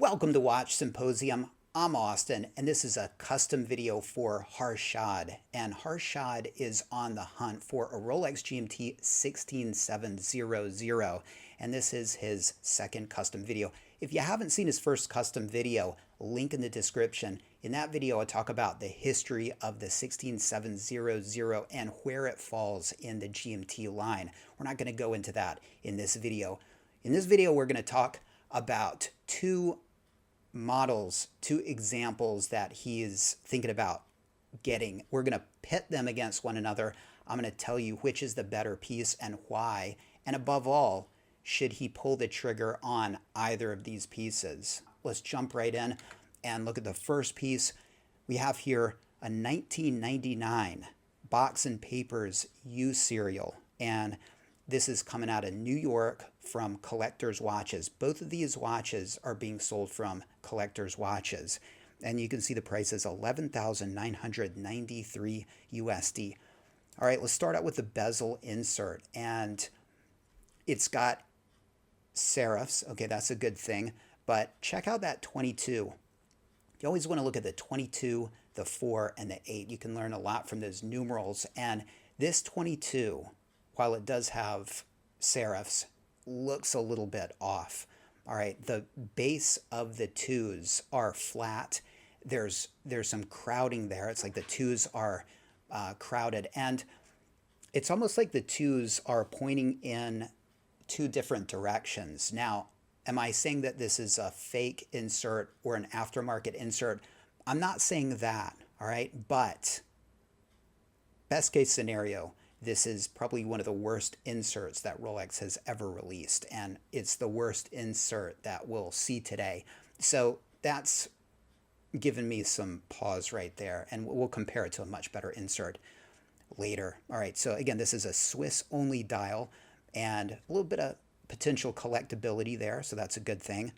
Welcome to Watch Symposium. I'm Austin, and this is a custom video for Harshad. And Harshad is on the hunt for a Rolex GMT 16700, and this is his second custom video. If you haven't seen his first custom video, link in the description. In that video, I talk about the history of the 16700 and where it falls in the GMT line. We're not going to go into that in this video. In this video, we're going to talk about two models, two examples that he is thinking about getting. We're going to pit them against one another. I'm going to tell you which is the better piece and why. And above all, should he pull the trigger on either of these pieces? Let's jump right in and look at the first piece. We have here a 1999 Box and Papers U serial, and this is coming out of New York from Collector's Watches. Both of these watches are being sold from Collector's Watches. And you can see the price is $11,993 USD. All right, let's start out with the bezel insert. And it's got serifs. Okay, that's a good thing. But check out that 22. You always want to look at the 22, the 4, and the 8. You can learn a lot from those numerals. And this 22, while it does have serifs, looks a little bit off. All right, the base of the 2s are flat. There's some crowding there. It's like the 2s are crowded, and it's almost like the 2s are pointing in two different directions. Now, am I saying that this is a fake insert or an aftermarket insert? I'm not saying that, all right? But best case scenario, this is probably one of the worst inserts that Rolex has ever released, and it's the worst insert that we'll see today. So that's given me some pause right there, and we'll compare it to a much better insert later. All right, so again, this is a Swiss-only dial, and a little bit of potential collectability there, so that's a good thing.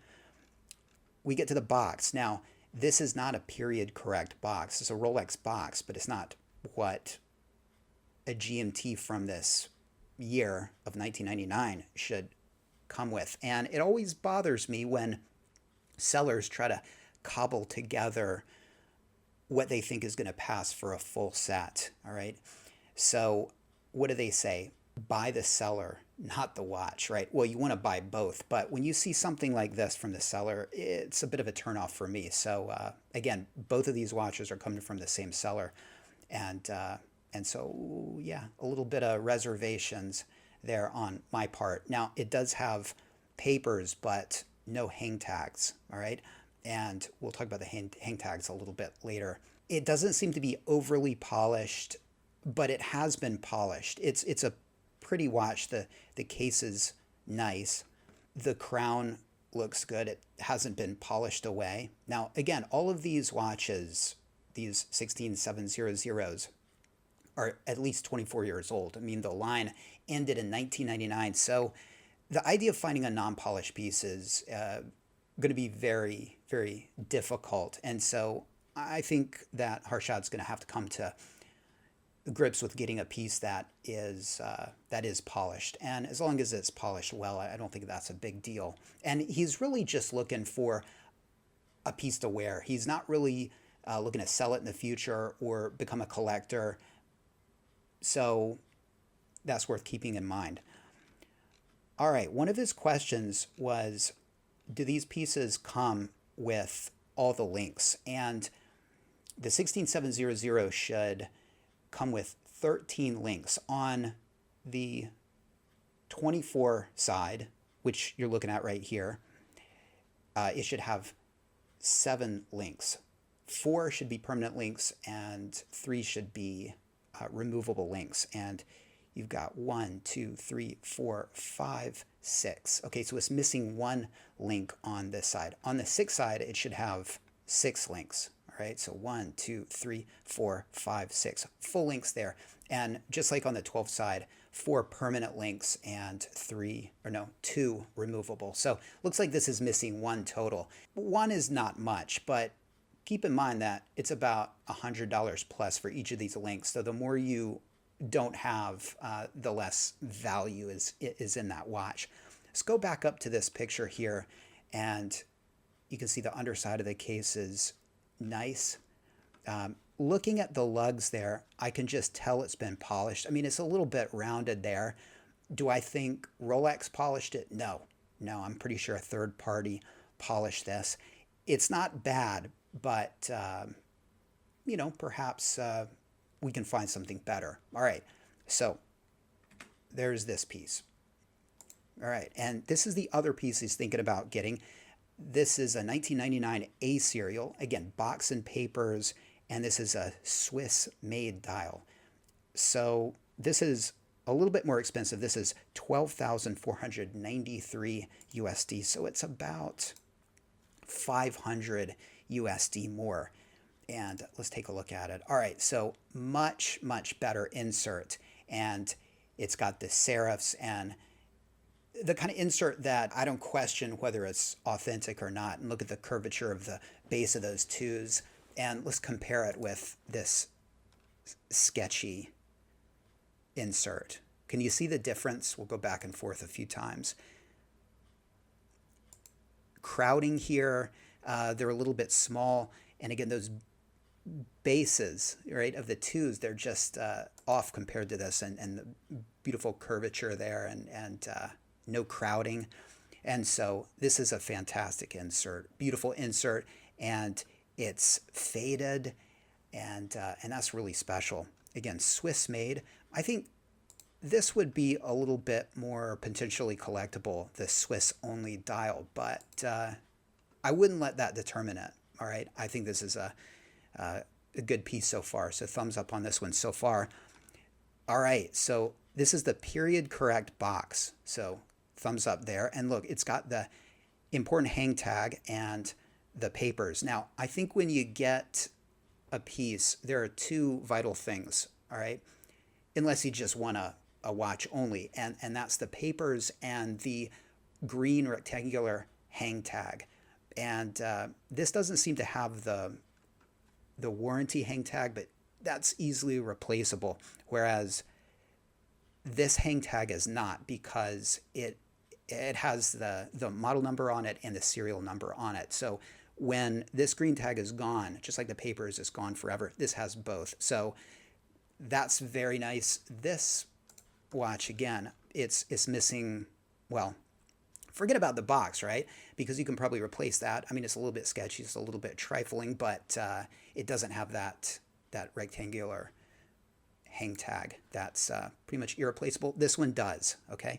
We get to the box. Now, this is not a period correct box. It's a Rolex box, but it's not what a GMT from this year of 1999 should come with. And it always bothers me when sellers try to cobble together what they think is going to pass for a full set. All right. So what do they say? Buy the seller, not the watch, right? Well, you want to buy both, but when you see something like this from the seller, it's a bit of a turnoff for me. So again, both of these watches are coming from the same seller, and so, yeah, a little bit of reservations there on my part. Now, it does have papers, but no hang tags, all right? And we'll talk about the hang tags a little bit later. It doesn't seem to be overly polished, but it has been polished. It's a pretty watch. The case is nice. The crown looks good. It hasn't been polished away. Now, again, all of these watches, these 16700s, are at least 24 years old. I mean, the line ended in 1999. So the idea of finding a non-polished piece is going to be very, very difficult. And so I think that Harshad's going to have to come to grips with getting a piece that is polished. And as long as it's polished well, I don't think that's a big deal. And he's really just looking for a piece to wear. He's not really looking to sell it in the future or become a collector. So that's worth keeping in mind. All right, one of his questions was, do these pieces come with all the links? And the 16700 should come with 13 links. On the 24 side, which you're looking at right here, it should have 7 links. 4 should be permanent links, and 3 should be removable links. And you've got 1, 2, 3, 4, 5, 6. Okay, so it's missing 1 link on this side. On the 6 side, it should have 6 links. All right, so 1, 2, 3, 4, 5, 6 full links there. And just like on the 12 side, 4 permanent links and 2 removable. So looks like this is missing 1 total. 1 is not much, but keep in mind that it's about $100 plus for each of these links. So the more you don't have, the less value is in that watch. Let's go back up to this picture here, and You can see the underside of the case is nice. Looking at the lugs there, I can just tell it's been polished. I mean, it's a little bit rounded there. Do I think Rolex polished it? No. No, I'm pretty sure a third party polished this. It's not bad, but, perhaps we can find something better. All right, so there's this piece. All right, and this is the other piece he's thinking about getting. This is a 1999 A serial. Again, box and papers, and this is a Swiss-made dial. So this is a little bit more expensive. This is 12,493 USD. So it's about 500 USD more. And let's take a look at it. All right, so much, much better insert. And it's got the serifs and the kind of insert that I don't question whether it's authentic or not. And look at the curvature of the base of those twos. And let's compare it with this sketchy insert. Can you see the difference? We'll go back and forth a few times. Crowding here, they're a little bit small. And again, those bases, right, of the twos, they're just off compared to this, and the beautiful curvature there, and no crowding. And so this is a fantastic insert, beautiful insert, and it's faded, and that's really special. Again, Swiss made. I think this would be a little bit more potentially collectible, the Swiss only dial, but I wouldn't let that determine it. All right, I think this is a good piece so far. So thumbs up on this one so far. All right, so this is the period correct box. So thumbs up there. And look, it's got the important hang tag and the papers. Now, I think when you get a piece, there are two vital things, all right? Unless you just want a watch only, and that's the papers and the green rectangular hang tag. And this doesn't seem to have the warranty hang tag, but that's easily replaceable. Whereas this hang tag is not, because it has the model number on it and the serial number on it. So when this green tag is gone, just like the papers is gone forever, this has both. So that's very nice. This watch, again, it's missing, well, forget about the box, right? Because you can probably replace that. I mean, it's a little bit sketchy, it's a little bit trifling, but it doesn't have that rectangular hang tag. That's pretty much irreplaceable. This one does, okay?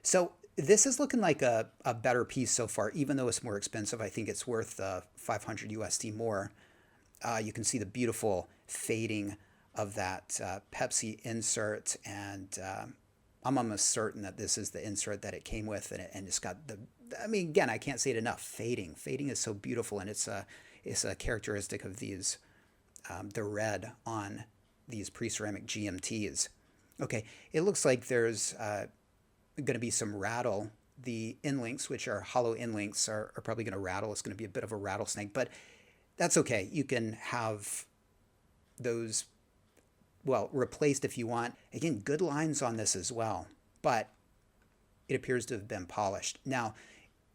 So this is looking like a better piece so far, even though it's more expensive. I think it's worth 500 USD more. You can see the beautiful fading of that Pepsi insert, and I'm almost certain that this is the insert that it came with, and it's got the, I mean, again, I can't say it enough, fading. Fading is so beautiful, and it's a characteristic of these, the red on these Preceramic GMTs. Okay, it looks like there's going to be some rattle. The inlinks, which are hollow inlinks, are probably going to rattle. It's going to be a bit of a rattlesnake, but that's okay. You can have those, well, replaced if you want. Again, good lines on this as well, but it appears to have been polished. Now,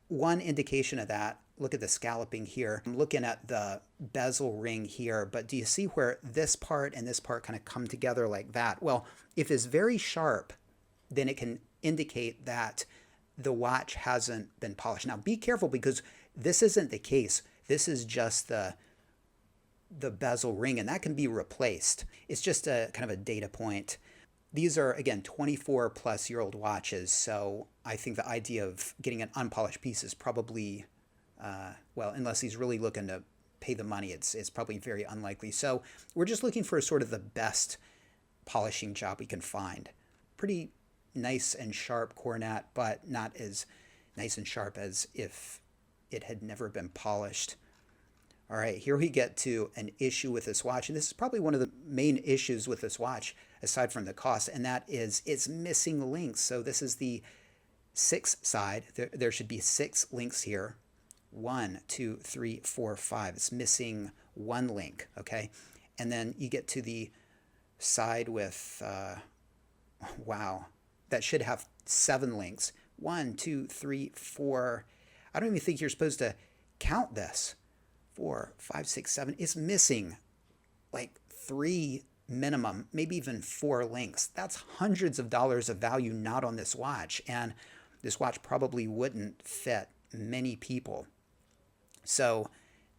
one indication of that, look at the scalloping here. I'm looking at the bezel ring here, but do you see where this part and this part kind of come together like that? Well, if it's very sharp, then it can indicate that the watch hasn't been polished. Now, be careful, because this isn't the case. This is just the bezel ring, and that can be replaced. It's just a kind of a data point. These are, again, 24-plus-year-old watches, so I think the idea of getting an unpolished piece is probably, well, unless he's really looking to pay the money, it's probably very unlikely. So we're just looking for sort of the best polishing job we can find. Pretty nice and sharp cornet, but not as nice and sharp as if it had never been polished. All right, here we get to an issue with this watch, and this is probably one of the main issues with this watch, aside from the cost, and that is it's missing links. So this is the 6 side. There should be 6 links here. 1, 2, 3, 4, 5. It's missing 1 link, okay? And then you get to the side with, wow, that should have 7 links. 1, 2, 3, 4. I don't even think you're supposed to count this, 4, 5, 6, 7. It's missing like 3 minimum, maybe even 4 links. That's hundreds of dollars of value not on this watch. And this watch probably wouldn't fit many people. So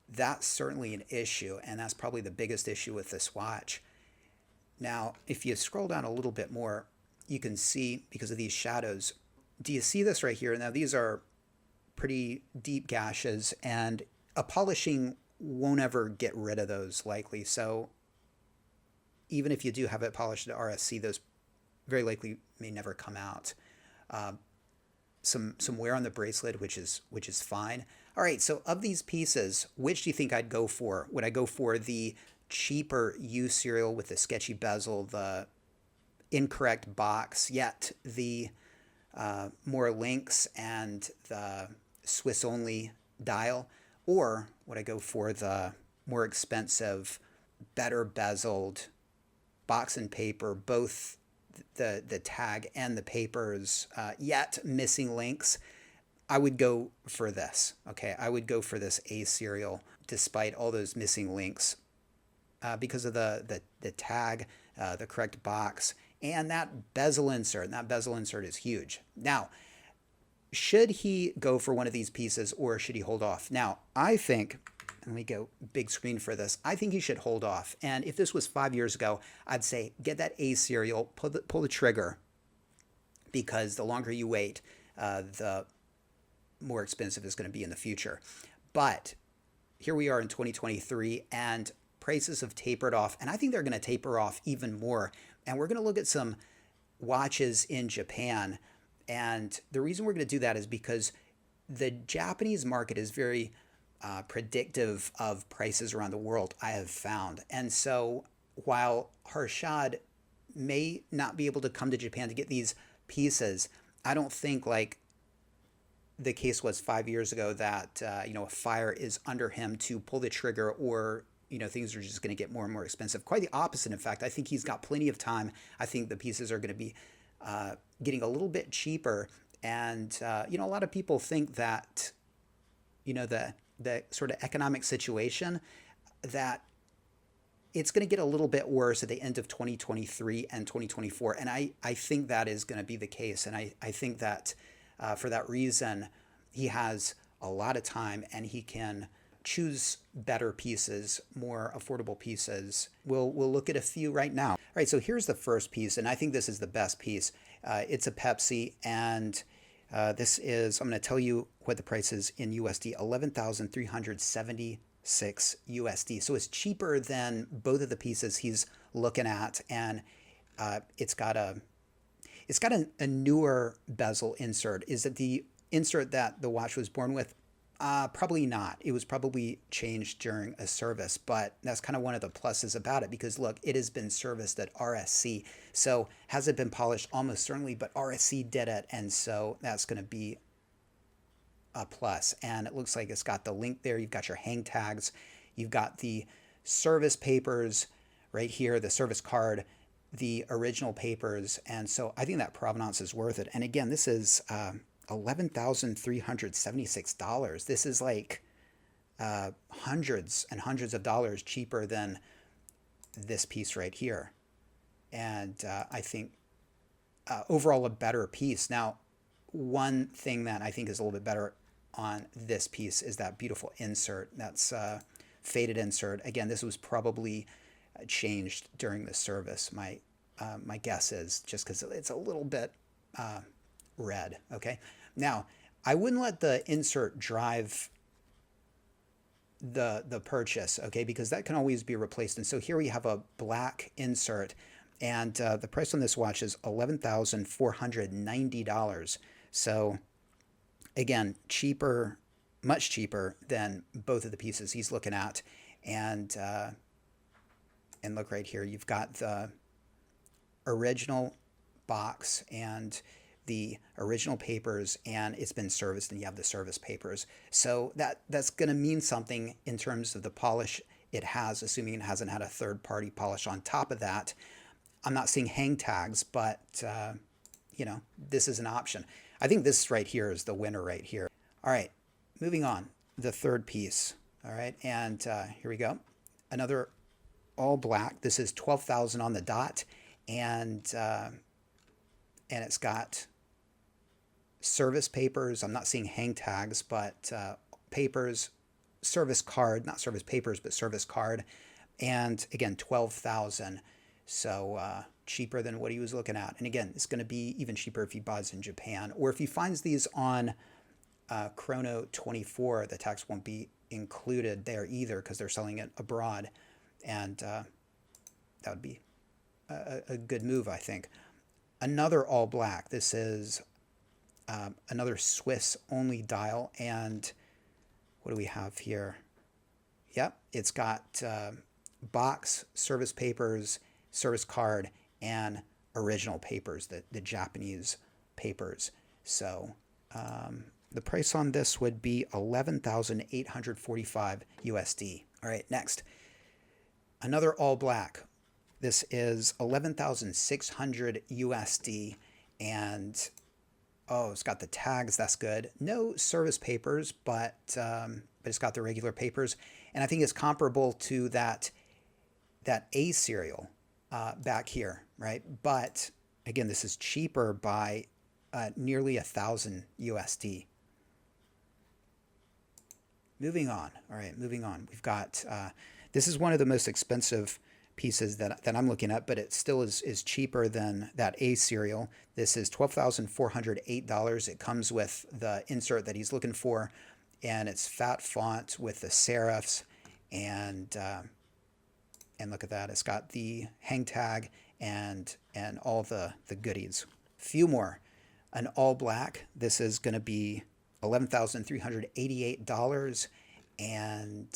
that's certainly an issue. And that's probably the biggest issue with this watch. Now, if you scroll down a little bit more, you can see, because of these shadows, do you see this right here? Now, these are pretty deep gashes, and a polishing won't ever get rid of those likely. So even if you do have it polished at RSC, those very likely may never come out. Some wear on the bracelet, which is fine. All right, so of these pieces, which do you think I'd go for? Would I go for the cheaper U serial with the sketchy bezel, the incorrect box, yet the more links and the Swiss only dial? Or would I go for the more expensive, better bezeled box and paper, both the tag and the papers, yet missing links? I would go for this. Okay, I would go for this A serial despite all those missing links, because of the tag, the correct box, and that bezel insert. And that bezel insert is huge. Now, should he go for one of these pieces, or should he hold off? Now, I think, and let me go big screen for this, I think he should hold off. And if this was 5 years ago, I'd say get that A serial, pull the trigger, because the longer you wait, the more expensive it's going to be in the future. But here we are in 2023, and prices have tapered off, and I think they're going to taper off even more. And we're going to look at some watches in Japan. And the reason we're going to do that is because the Japanese market is very predictive of prices around the world, I have found. And so while Harshad may not be able to come to Japan to get these pieces, I don't think, like the case was 5 years ago, that a fire is under him to pull the trigger, or things are just going to get more and more expensive. Quite the opposite. In fact, I think he's got plenty of time. I think the pieces are going to be getting a little bit cheaper. And, a lot of people think that, the sort of economic situation, that it's going to get a little bit worse at the end of 2023 and 2024. And I think that is going to be the case. And I think that for that reason, he has a lot of time, and he can choose better pieces, more affordable pieces. We'll look at a few right now. All right, so here's the first piece, and I think this is the best piece. It's a Pepsi, and this is, I'm going to tell you what the price is in USD, 11,376 USD. So it's cheaper than both of the pieces he's looking at, and it's got a newer bezel insert. Is it the insert that the watch was born with? Probably not. It was probably changed during a service, but that's kind of one of the pluses about it, because look, it has been serviced at RSC. So has it been polished? Almost certainly, but RSC did it, and so that's going to be a plus. And it looks like it's got the link there. You've got your hang tags. You've got the service papers right here, the service card, the original papers. And so I think that provenance is worth it. And again, this is $11,376. This is like hundreds and hundreds of dollars cheaper than this piece right here. And I think overall a better piece. Now, one thing that I think is a little bit better on this piece is that beautiful insert. That's faded insert. Again, this was probably changed during the service. My guess is, just because it's a little bit red. Okay. Now, I wouldn't let the insert drive the purchase, okay, because that can always be replaced. And so here we have a black insert, and the price on this watch is $11,490. So again, cheaper, much cheaper than both of the pieces he's looking at. And look right here, you've got the original box and the original papers, and it's been serviced, and you have the service papers. So that's going to mean something in terms of the polish it has, assuming it hasn't had a third-party polish on top of that. I'm not seeing hang tags, but this is an option. I think this right here is the winner right here. All right, moving on. the third piece. All right, and here we go. Another all black. This is 12,000 on the dot, and it's got service papers. I'm not seeing hang tags, but papers, service card, not service papers, but service card. And again, 12,000. So cheaper than what he was looking at. And again, it's going to be even cheaper if he buys in Japan, or if he finds these on Chrono 24, the tax won't be included there either because they're selling it abroad. And that would be a good move, I think. Another all black. This is another Swiss only dial. And what do we have here? Yep, it's got box, service papers, service card, and original papers, the Japanese papers. So the price on this would be 11,845 USD. All right, next. Another all black. This is 11,600 USD, and oh, it's got the tags. That's good. No service papers, but it's got the regular papers, and I think it's comparable to that A serial back here, right? But again, this is cheaper by nearly 1,000 USD. Moving on. All right, moving on. We've got this is one of the most expensive pieces that I'm looking at, but it still is cheaper than that A serial. This is $12,408. It comes with the insert that he's looking for, and it's fat font with the serifs, and look at that. It's got the hang tag and all the goodies. Few more. An all black. This is going to be $11,388, and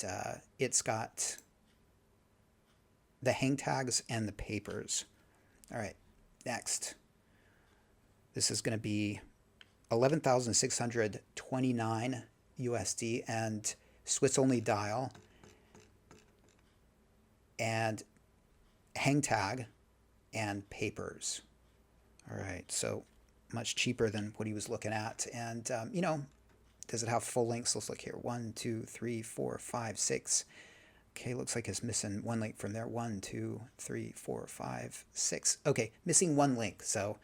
it's got the hang tags and the papers. All right, next. This is going to be 11,629 USD and Swiss only dial and hang tag and papers. All right, so much cheaper than what he was looking at. And, you know, does it have full links? Let's look here. 1, 2, 3, 4, 5, 6. Okay, looks like it's missing one link from there. 1, 2, 3, 4, 5, 6. Okay, missing one link. So,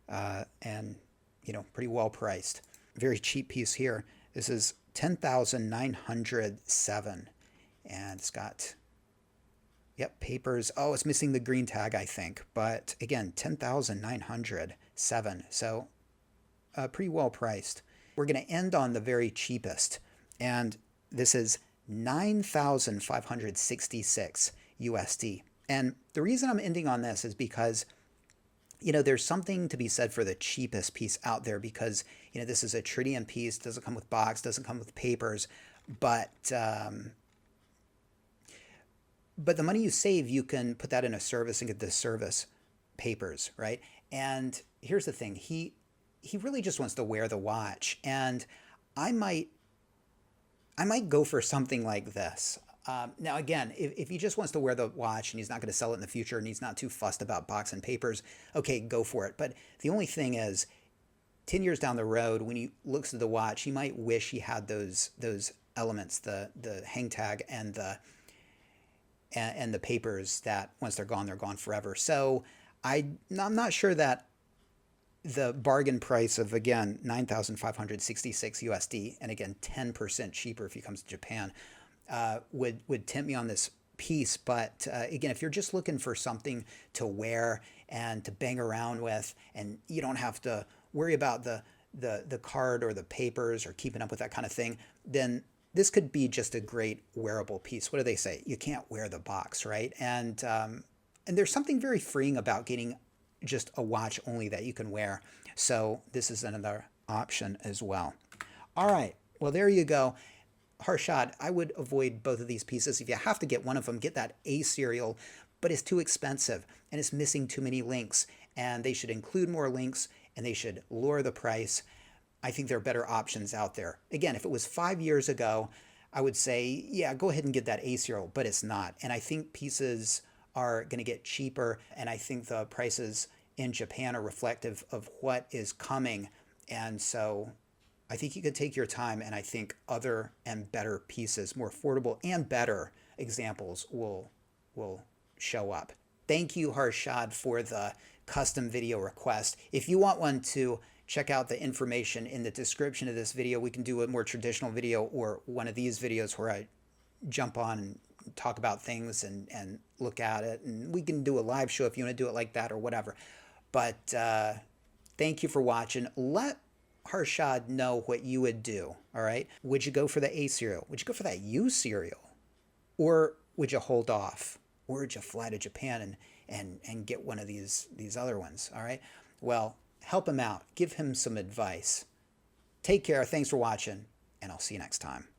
and, you know, pretty well priced. Very cheap piece here. This is 10,907. And it's got, yep, papers. Oh, it's missing the green tag, I think. But again, 10,907. So, pretty well priced. We're going to end on the very cheapest. And this is 9,566 USD. And the reason I'm ending on this is because, you know, there's something to be said for the cheapest piece out there because, you know, this is a tritium piece, doesn't come with box, doesn't come with papers, but the money you save, you can put that in a service and get the service papers, right? And here's the thing, he really just wants to wear the watch, and I might go for something like this. Now, again, if he just wants to wear the watch and he's not going to sell it in the future and he's not too fussed about box and papers, okay, go for it. But the only thing is, 10 years down the road, when he looks at the watch, he might wish he had those elements, the hang tag and the papers that once they're gone forever. So I'm not sure that the bargain price of, again, 9,566 USD, and again, 10% cheaper if he comes to Japan, would tempt me on this piece. But again, if you're just looking for something to wear and to bang around with, and you don't have to worry about the card or the papers or keeping up with that kind of thing, then this could be just a great wearable piece. What do they say? You can't wear the box, right? And there's something very freeing about getting just a watch only that you can wear. So this is another option as well. All right, well, there you go. Harshad, I would avoid both of these pieces. If you have to get one of them, get that A serial, but it's too expensive and it's missing too many links, and they should include more links and they should lower the price. I think there are better options out there. Again, if it was 5 years ago, I would say, yeah, go ahead and get that A serial, but it's not. And I think pieces are going to get cheaper, and I think the prices in Japan are reflective of what is coming. And so I think you could take your time, and I think other and better pieces, more affordable and better examples will show up. Thank you, Harshad, for the custom video request. If you want one too, check out the information in the description of this video. We can do a more traditional video or one of these videos where I jump on and talk about things and look at it. And we can do a live show if you want to do it like that or whatever. But thank you for watching. Let Harshad know what you would do, all right? Would you go for the A serial? Would you go for that U serial? Or would you hold off? Or would you fly to Japan and get one of these other ones, all right? Well, help him out. Give him some advice. Take care. Thanks for watching, and I'll see you next time.